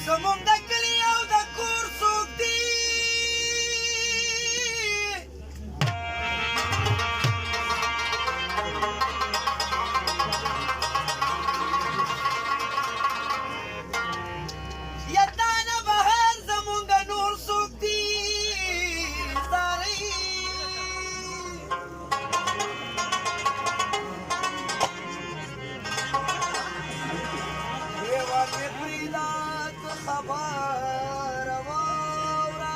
زمونږ د کلي او د کور څوک دي یتانه بهر زمونږ د نور څوک دي زارۍ دیوال مې پرېږده ته خبره واوره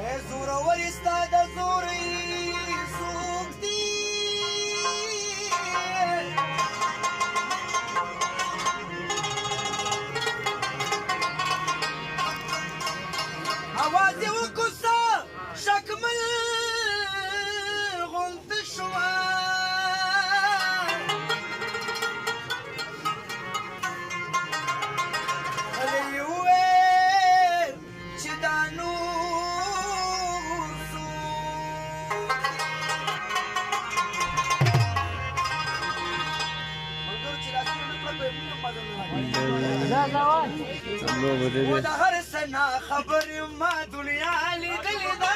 ای زورورې ستا د زورۍ څوک دي اواز یې وکوسه شکمل غونته شوه هغې یې وویل چې دا نور څوک ملګرو چې لاسونه نه کړه به یې مونږ مزه نه و د هر څه نه خبر یم ما دنیا لیدلې ده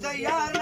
د یار